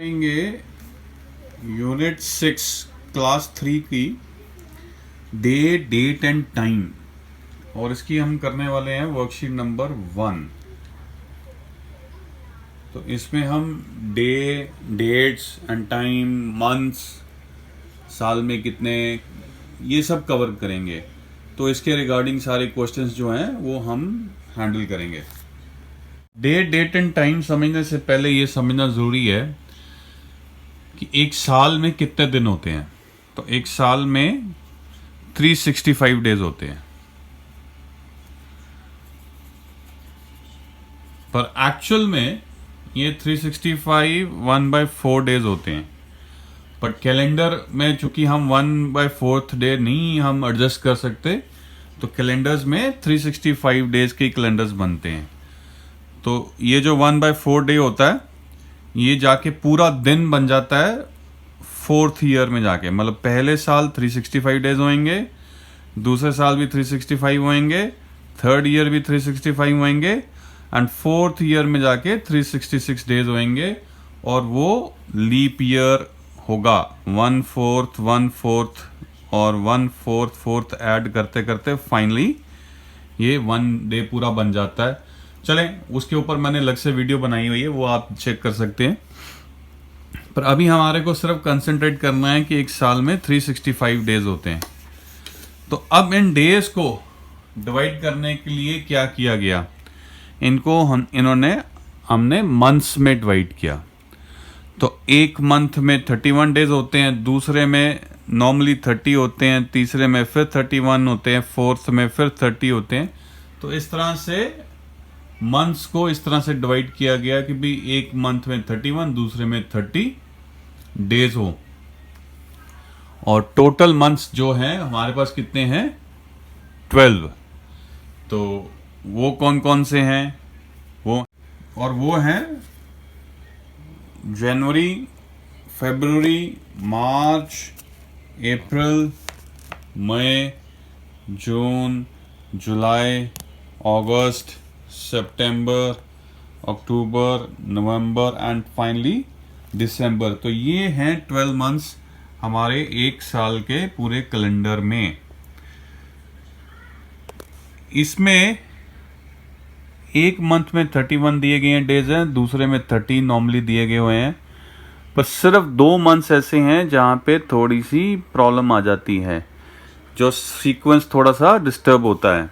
करेंगे unit 6 class 3 की day date and time, और इसकी हम करने वाले हैं वर्कशीट नंबर 1। तो इसमें हम day, dates and time, months, साल में कितने, ये सब कवर करेंगे। तो इसके रिगार्डिंग सारे क्वेश्चंस जो हैं वो हम हैंडल करेंगे। डे, डेट एंड टाइम समझने से पहले ये समझना ज़रूरी है कि एक साल में कितने दिन होते हैं। तो एक साल में 365 डेज होते हैं, पर एक्चुअल में ये 365 1/4 डेज होते हैं। पर कैलेंडर में चूंकि हम 1/4 डे नहीं हम एडजस्ट कर सकते, तो कैलेंडर्स में 365 डेज के कैलेंडर्स बनते हैं। तो ये जो 1/4 डे होता है ये जाके पूरा दिन बन जाता है 4th ईयर में जाके। मतलब पहले साल 365 डेज होंगे, दूसरे साल भी 365 होंगे, 3rd ईयर भी 365 होंगे, एंड 4th ईयर में जाके 366 डेज होंगे। और वो लीप ईयर होगा 1/4 1/4 और 1/4 4th ऐड करते करते फाइनली ये 1 डे पूरा बन जाता है। चलें, उसके ऊपर मैंने अलग से वीडियो बनाई हुई है, वो आप चेक कर सकते हैं। पर अभी हमारे को सिर्फ कंसंट्रेट करना है कि एक साल में 365 डेज होते हैं। तो अब इन डेज को डिवाइड करने के लिए क्या किया गया, इनको हमने मंथ्स में डिवाइड किया। तो एक मंथ में 31 डेज होते हैं, दूसरे में नॉर्मली 30 होते हैं, तीसरे में फिर 31 होते हैं, 4th में फिर 30 होते हैं। तो इस तरह से मंथ्स को इस तरह से डिवाइड किया गया कि भी एक मंथ में 31, दूसरे में 30 डेज हो। और टोटल मंथ्स जो हैं हमारे पास कितने हैं, 12। तो वो कौन कौन से हैं, वो हैं जनवरी, फरवरी, मार्च, April, May, June, July, August, September, October, November and finally दिसंबर। तो ये हैं 12 मंथ्स हमारे एक साल के पूरे कैलेंडर में। इसमें एक मंथ में 31 दिए गए हैं डेज हैं, दूसरे में 30 नॉर्मली दिए गए हुए हैं। पर सिर्फ 2 मंथ्स ऐसे हैं जहाँ पे थोड़ी सी प्रॉब्लम आ जाती है, जो सीक्वेंस थोड़ा सा डिस्टर्ब होता है।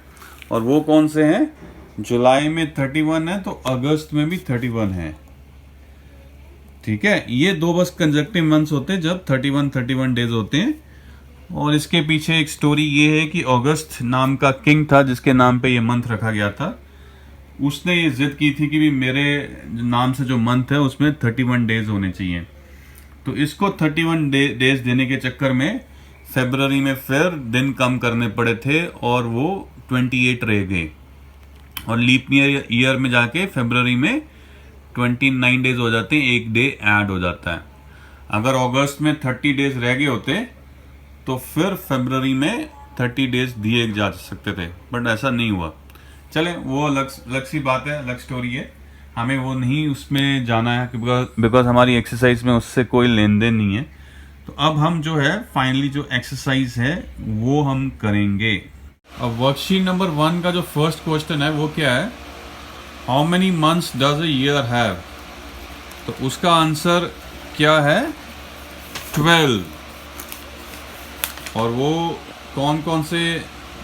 और वो कौन से हैं, जुलाई में 31 है तो अगस्त में भी 31 है। ठीक है, ये 2 बस कंजक्टिव मंथ्स होते हैं जब 31 डेज होते हैं। और इसके पीछे एक स्टोरी ये है कि अगस्त नाम का किंग था जिसके नाम पे ये मंथ रखा गया था। उसने ये जिद की थी कि भी मेरे नाम से जो मंथ है उसमें 31 डेज होने चाहिए। तो इसको 31 डेज देने के चक्कर में फरवरी में फिर दिन कम करने पड़े थे और वो 28 रह गए। और लीप ईयर में जाके फरवरी में 29 डेज हो जाते हैं, एक डे ऐड हो जाता है। अगर अगस्त में 30 डेज रह गए होते तो फिर फरवरी में 30 डेज दिए जा सकते थे, बट ऐसा नहीं हुआ। चले, वो अलग सी बात है, अलग स्टोरी है, हमें वो नहीं उसमें जाना है बिकॉज हमारी एक्सरसाइज में उससे कोई लेन देन नहीं है। तो अब हम जो है फाइनली जो एक्सरसाइज है वो हम करेंगे। अब वर्कशीट नंबर 1 का जो फर्स्ट क्वेश्चन है वो क्या है, how many months does a year have. तो उसका आंसर क्या है, 12। और वो कौन कौन से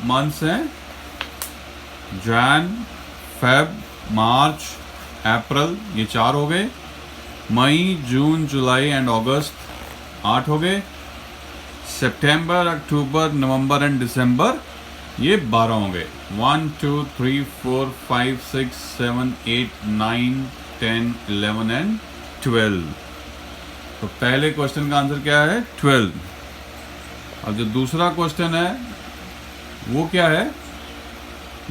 मंथ्स हैं, जैन, फेब, मार्च, अप्रैल, ये 4 हो गए। मई, जून, जुलाई एंड अगस्त 8 हो गए। सितंबर, अक्टूबर, नवंबर एंड दिसंबर ये 12 हो गए। 1 2 3 4 5 6 7 8 9 10 11 एंड 12। तो पहले क्वेश्चन का आंसर क्या है, 12। और जो दूसरा क्वेश्चन है वो क्या है,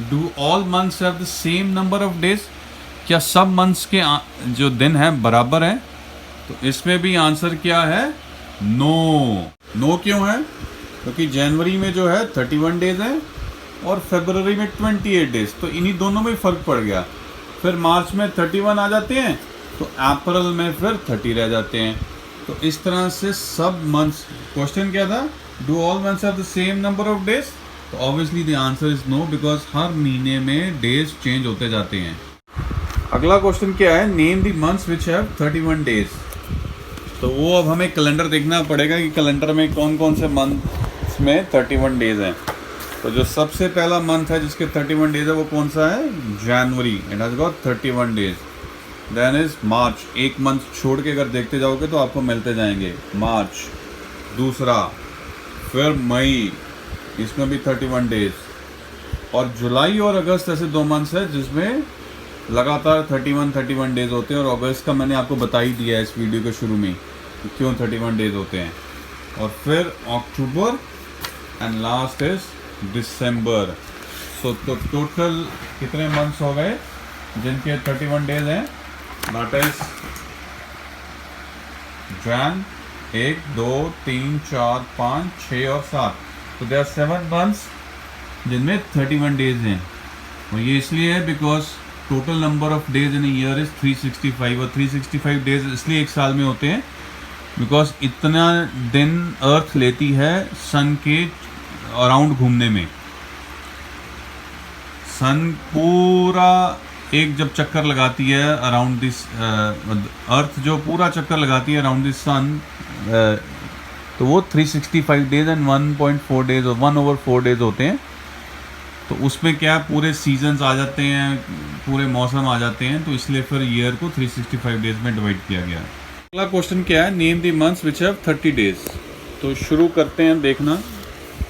do all months have the same number of days. क्या सब मंथ्स के जो दिन हैं बराबर हैं। तो इसमें भी आंसर क्या है, नो क्यों है, क्योंकि जनवरी में जो है 31 डेज है और फरवरी में 28 डेज, तो इन्हीं दोनों में फ़र्क पड़ गया। फिर मार्च में 31 आ जाते हैं, तो अप्रैल में फिर 30 रह जाते हैं। तो इस तरह से सब मंथ्स, क्वेश्चन क्या था, do all months have the same number of days? तो obviously the answer is no, because हर महीने में डेज चेंज होते जाते हैं। अगला क्वेश्चन क्या है, name the months which have 31 days. तो वो अब हमें कैलेंडर देखना पड़ेगा कि कैलेंडर में कौन कौन से मंथ्स में 31 डेज हैं। तो जो सबसे पहला मंथ है जिसके 31 डेज है वो कौन सा है, जनवरी, it has got 31 days. Then is March, एक मंथ छोड़ के अगर देखते जाओगे तो आपको मिलते जाएंगे, मार्च दूसरा, फिर मई, इसमें भी 31 डेज, और जुलाई और अगस्त ऐसे 2 मंथ्स है जिसमें लगातार 31 डेज होते हैं। और अगस्त का मैंने आपको बता ही दिया है इस वीडियो के शुरू में कि क्यों 31 डेज होते हैं। और फिर अक्टूबर एंड लास्ट इज दिसंबर। सो तो टोटल कितने मंथ्स हो गए जिनके 31 डेज हैं, दैट इज जैन 1 2 3 4 5 6 और 7। तो देयर आर 7 मंथ्स जिनमें 31 डेज हैं। और ये इसलिए है because total number of days in year is 365, और 365 डेज इसलिए एक साल में होते हैं बिकॉज इतना दिन अर्थ लेती है सन के अराउंड घूमने में। सन पूरा एक जब चक्कर लगाती है अराउंड दिस अर्थ, जो पूरा चक्कर लगाती है अराउंड दिस सन, तो वो 365 डेज एंड 1.4 डेज और 1/4 डेज होते हैं। तो उसमें क्या पूरे सीजन्स आ जाते हैं, पूरे मौसम आ जाते हैं, तो इसलिए फिर ईयर को 365 डेज में डिवाइड किया गया। अगला क्वेश्चन क्या है, name the months which have 30 days. तो शुरू करते हैं देखना,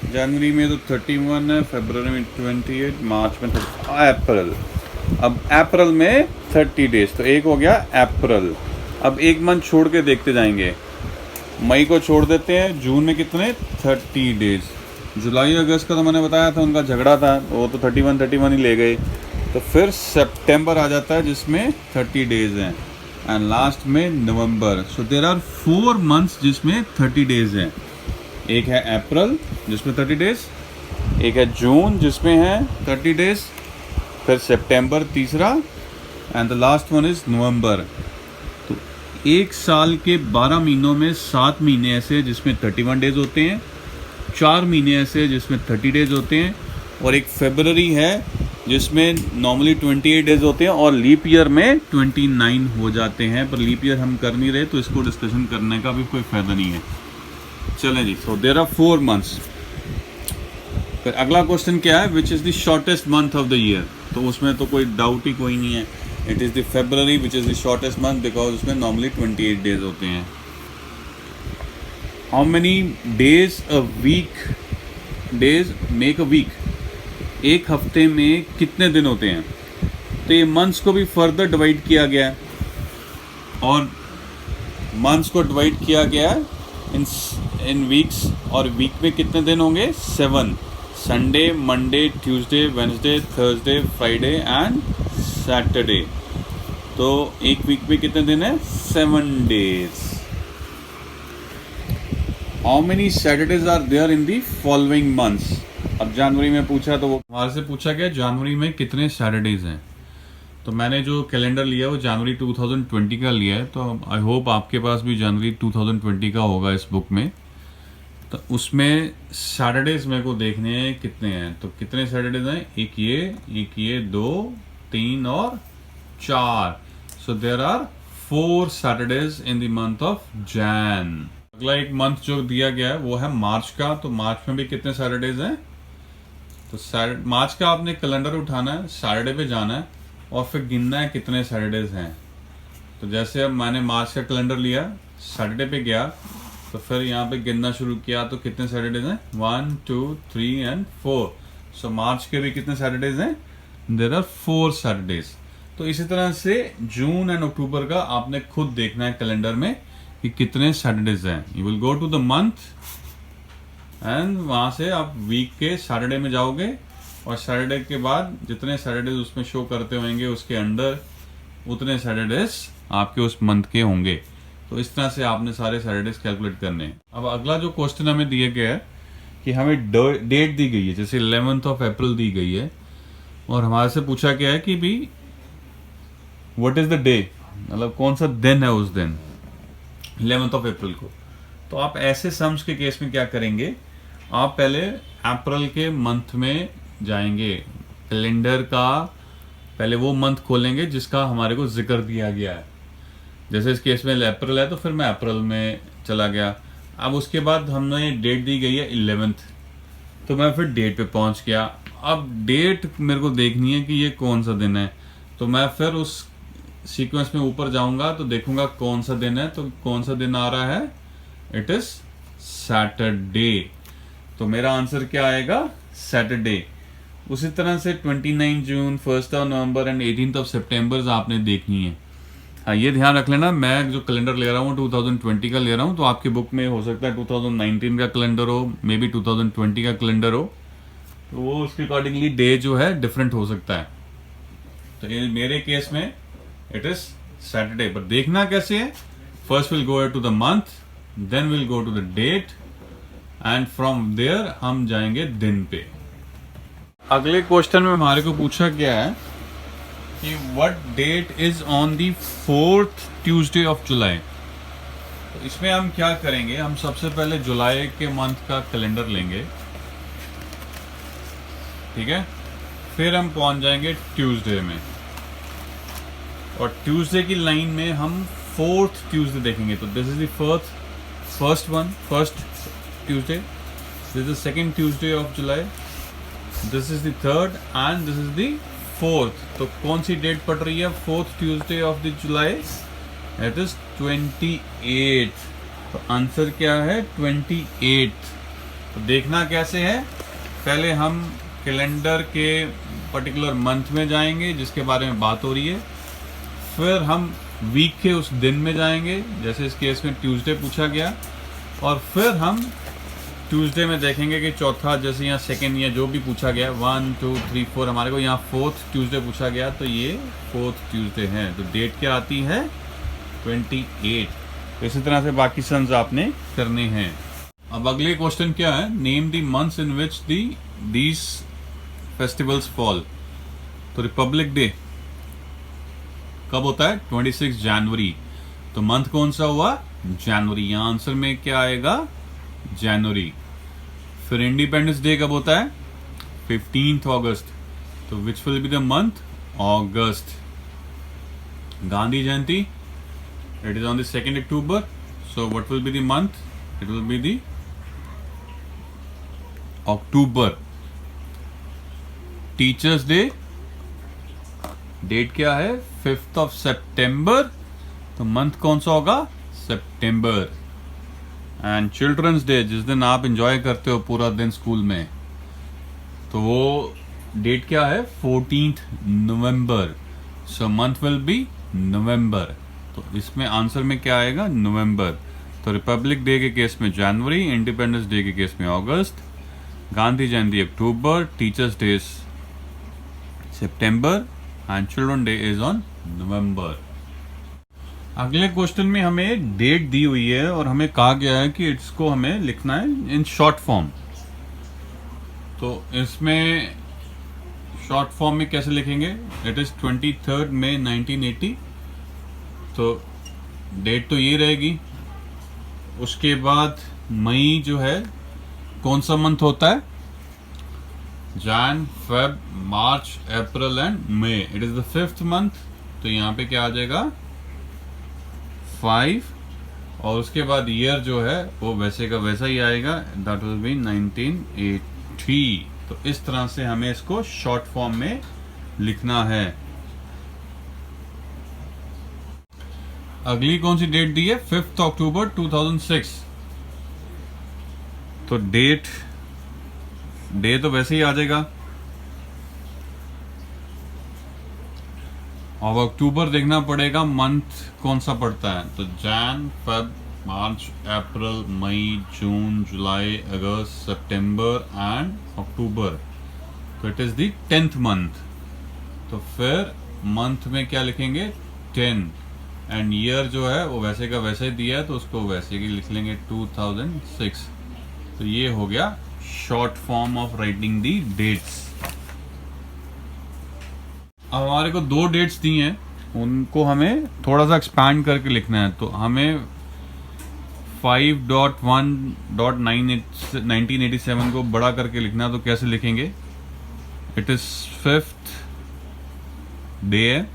जनवरी में तो 31 है, फरवरी में 28, मार्च में अप्रैल। अब अप्रैल में 30 डेज, तो एक हो गया अप्रैल। अब एक मंथ छोड़ के देखते जाएंगे, मई को छोड़ देते हैं, जून में कितने 30 डेज। जुलाई अगस्त का तो मैंने बताया था उनका झगड़ा था, वो तो 31 ही ले गए। तो फिर सितंबर आ जाता है जिसमें 30 डेज हैं, एंड लास्ट में नवंबर। सो देयर आर 4 मंथ्स जिसमें 30 डेज हैं। एक है अप्रैल जिसमें 30 डेज, एक है जून जिसमें है 30 डेज, फिर सितंबर तीसरा, and the last one is नवंबर। तो एक साल के 12 महीनों में 7 महीने ऐसे जिसमें 31 डेज होते हैं, 4 महीने ऐसे जिसमें 30 डेज होते हैं, और एक फरवरी है जिसमें नॉर्मली 28 डेज होते हैं और लीप ईयर में 29 हो जाते हैं। पर लीप ईयर हम कर नहीं रहे तो इसको डिस्कशन करने का भी कोई फ़ायदा नहीं है। चलें जी, सो देयर आर 4 मंथ्स। फिर अगला क्वेश्चन क्या है, which is the shortest month of the year. तो उसमें तो कोई डाउट ही कोई नहीं है, it is the February which is the shortest month because उसमें नॉर्मली 28 डेज होते हैं। How many days a week, days make a week, एक हफ्ते में कितने दिन होते हैं। तो ये मंथ्स को भी फर्दर डिवाइड किया गया है, और मंथ्स को डिवाइड किया गया है इन वीक्स, और वीक में कितने दिन होंगे 7, Sunday, Monday, Tuesday, Wednesday, Thursday, Friday and Saturday. तो एक वीक में कितने दिन है 7 days. How many Saturdays are there in the following months. अब जनवरी में पूछा तो वो हमारे से पूछा गया जनवरी में कितने सैटरडेज हैं। तो मैंने जो कैलेंडर लिया वो जनवरी 2020 का लिया है, तो आई होप आपके पास भी जनवरी 2020 का होगा इस बुक में। तो उसमें सैटरडेज मेरे को देखने हैं कितने हैं। तो कितने सैटरडेज हैं, एक ये 2 3 और 4। So there are 4 Saturdays in the month of Jan. अगला एक मंथ जो दिया गया है वो है मार्च का। तो मार्च में भी कितने सैटरडेज हैं। तो मार्च का आपने कैलेंडर उठाना है, सैटरडे पे जाना है और फिर गिनना है कितने सैटरडेज हैं। तो जैसे अब मैंने मार्च का कैलेंडर लिया, सैटरडे पे गया, तो फिर यहाँ पे गिनना शुरू किया, तो कितने सैटरडेज हैं 1 2 3 एंड 4। सो मार्च के भी कितने सैटरडेज हैं, देयर आर 4 सैटरडेज। तो इसी तरह से जून एंड अक्टूबर का आपने खुद देखना है कैलेंडर में कि कितने सैटरडेज हैं। You will go to the month and वहाँ से आप वीक के सैटरडे में जाओगे, और सैटरडे के बाद जितने सैटरडेज उसमें शो करते होंगे उसके अंडर उतने सैटरडेज आपके उस मंथ के होंगे। तो इस तरह से आपने सारे सैटरडेज कैलकुलेट करने हैं। अब अगला जो क्वेश्चन हमें दिया गया है कि हमें डेट दी गई है, जैसे 11th ऑफ अप्रैल दी गई है, और हमारे से पूछा गया है कि भी व्हाट इज द डे, मतलब कौन सा दिन है उस दिन, 11th ऑफ अप्रैल को। तो आप ऐसे सम्स के केस में क्या करेंगे, आप पहले अप्रैल के मंथ में जाएंगे, कैलेंडर का पहले वो मंथ खोलेंगे जिसका हमारे को जिक्र दिया गया है। जैसे इस केस में अप्रैल है तो फिर मैं अप्रैल में चला गया। अब उसके बाद हमने डेट दी गई है 11th, तो मैं फिर डेट पे पहुंच गया। अब डेट मेरे को देखनी है कि ये कौन सा दिन है, तो मैं फिर उस सीक्वेंस में ऊपर जाऊंगा तो देखूंगा कौन सा दिन है। तो कौन सा दिन आ रहा है, इट इज सैटरडे। तो मेरा आंसर क्या आएगा, सैटरडे। उसी तरह से 29 जून, 1 नवंबर एंड 18 सितंबर आपने देखनी है। हाँ, ये ध्यान रख लेना, मैं जो कैलेंडर ले रहा हूँ 2020 का ले रहा हूँ, तो आपकी बुक में हो सकता है 2019 का कैलेंडर हो, मे बी 2020 का कैलेंडर हो, तो वो उसके अकॉर्डिंगली डे जो है डिफरेंट हो सकता है। तो ये मेरे केस में इट इज सैटरडे। पर देखना कैसे है, first will go to the month, then will go to the date, and from there हम जाएंगे दिन पे। अगले क्वेश्चन में हमारे को पूछा गया है कि what date is on the 4th Tuesday of July. तो इसमें हम क्या करेंगे, हम सबसे पहले जुलाई के मंथ का कैलेंडर लेंगे, ठीक है, फिर हम पहुंच जाएंगे ट्यूसडे में, और ट्यूसडे की लाइन में हम 4th ट्यूसडे देखेंगे। तो this is the first Tuesday, this is the second Tuesday of July, this is the third and this is the fourth. तो कौन सी डेट पड़ रही है, 4th Tuesday of the July, it is 28। तो answer क्या है, 28। तो देखना कैसे है, पहले हम कैलेंडर के पर्टिकुलर मंथ में जाएंगे जिसके बारे में बात हो रही है, फिर हम वीक के उस दिन में जाएंगे, जैसे इस केस में ट्यूसडे पूछा गया, और फिर हम ट्यूसडे में देखेंगे कि चौथा, जैसे यहाँ सेकेंड या जो भी पूछा गया 1 2 3 4, हमारे को यहाँ 4th ट्यूसडे पूछा गया, तो ये 4th ट्यूसडे है। तो डेट क्या आती है, 28। तो इसी तरह से बाकी सन्स आपने करने हैं। अब अगले क्वेश्चन क्या है, name the months in which these festivals fall. तो रिपब्लिक डे कब होता है, 26 जनवरी। तो मंथ कौन सा हुआ, जनवरी। यहाँ आंसर में क्या आएगा, जनवरी। फिर इंडिपेंडेंस डे कब होता है, 15th अगस्त। तो which will be the month, August. Gandhi Jayanti, it is on the 2nd October, so what will be the month, it will be the October. Teachers day, date क्या है, 5th सितंबर, तो month कौन सा होगा, सितंबर। एंड चिल्ड्रंस डे, जिस दिन आप enjoy करते हो पूरा दिन स्कूल में, तो वो डेट क्या है, 14th November, so month will be November. तो इसमें आंसर में क्या आएगा, नवंबर। तो रिपब्लिक डे के केस में जनवरी, इंडिपेंडेंस डे के केस में अगस्त, गांधी जयंती अक्टूबर, टीचर्स डे सितंबर, and children day is on November. अगले क्वेश्चन में हमें डेट दी हुई है और हमें कहा गया है कि इसको हमें लिखना है इन शॉर्ट फॉर्म। तो इसमें शॉर्ट फॉर्म में कैसे लिखेंगे, इट इज 23 मई 1980। तो डेट तो ये रहेगी। उसके बाद मई जो है कौन सा मंथ होता है, Jan, Feb, March, April and May, it is the 5th month. तो यहाँ पे क्या आ जाएगा, 5। और उसके बाद ईयर जो है वो वैसे का वैसा ही आएगा, दैट विल बी 1980। तो इस तरह से हमें इसको शॉर्ट फॉर्म में लिखना है। अगली कौन सी डेट दी है, 5th अक्टूबर 2006। तो डे तो वैसे ही आ जाएगा। अब अक्टूबर देखना पड़ेगा मंथ कौन सा पड़ता है। तो Jan, Feb, March, April, May, June, July, August, September and October. तो it is the 10th month. तो फिर मंथ में क्या लिखेंगे, 10। एंड ईयर जो है वो वैसे का वैसे ही दिया है, तो उसको वैसे ही लिख लेंगे 2006। तो ये हो गया short form of writing the dates. अब हमारे को 2 डेट्स दी हैं, उनको हमें थोड़ा सा एक्सपैंड करके लिखना है। तो हमें 5.1.1987 को बड़ा करके लिखना है। तो कैसे लिखेंगे? इट इज 5th डे है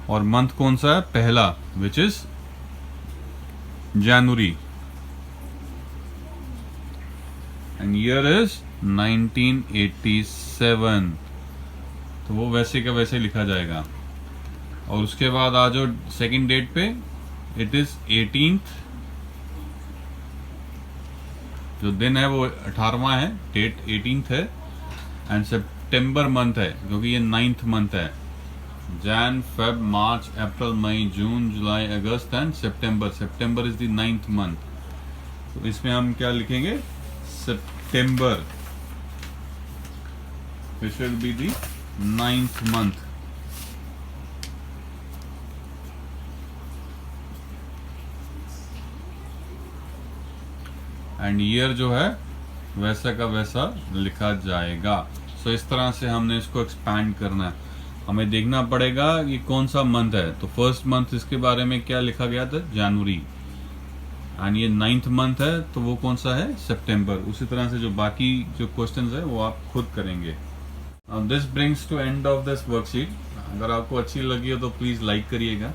और मंथ कौन सा है? पहला, which is January, and year is 1987। तो वो वैसे का वैसे लिखा जाएगा। और उसके बाद आ जाओ सेकेंड डेट पे, इट इज 18th, जो दिन है वो 18वां है, डेट 18th है, एंड सितंबर मंथ है क्योंकि ये 9th मंथ है। Jan, Feb, March, April, May, June, July, August and September. September is the 9th month. तो इसमें हम क्या लिखेंगे? September, which will be the 9th month। And year जो है वैसा का वैसा लिखा जाएगा। सो इस तरह से हमने इसको एक्सपैंड करना है। हमें देखना पड़ेगा कि कौन सा मंथ है। तो फर्स्ट मंथ इसके बारे में क्या लिखा गया था? जनवरी। एंड ये 9th मंथ है तो वो कौन सा है? सितंबर। उसी तरह से जो बाकी जो क्वेश्चंस है वो आप खुद करेंगे। This brings to end of this worksheet. अगर आपको अच्छी लगी हो तो प्लीज लाइक करिएगा।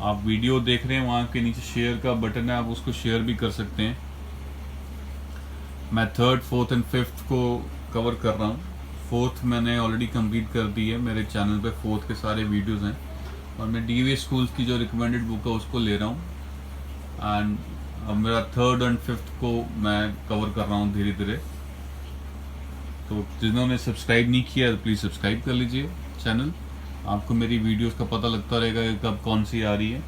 आप वीडियो देख रहे हैं, वहां के नीचे शेयर का बटन है, आप उसको शेयर भी कर सकते हैं। मैं 3rd, 4th एंड 5th को कवर कर रहा हूँ। 4th मैंने ऑलरेडी कंप्लीट कर दी है। मेरे चैनल पे 4th के सारे वीडियोस हैं और मैं डीवीएस स्कूल्स की जो रिकमेंडेड बुक है उसको ले रहा हूँ। एंड अब मेरा 3rd एंड 5th को मैं कवर कर रहा हूँ धीरे धीरे। तो जिन्होंने सब्सक्राइब नहीं किया तो प्लीज़ सब्सक्राइब कर लीजिए चैनल। आपको मेरी वीडियोस का पता लगता रहेगा कि कब कौन सी आ रही है।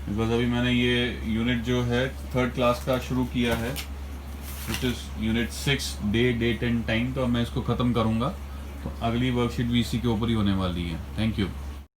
बिकॉज अभी मैंने ये यूनिट जो है 3rd क्लास का शुरू किया है, which is unit 6 day, date and time. तो अब मैं इसको ख़त्म करूँगा। तो अगली वर्कशीट भी इसी के ऊपर ही होने वाली है। Thank you.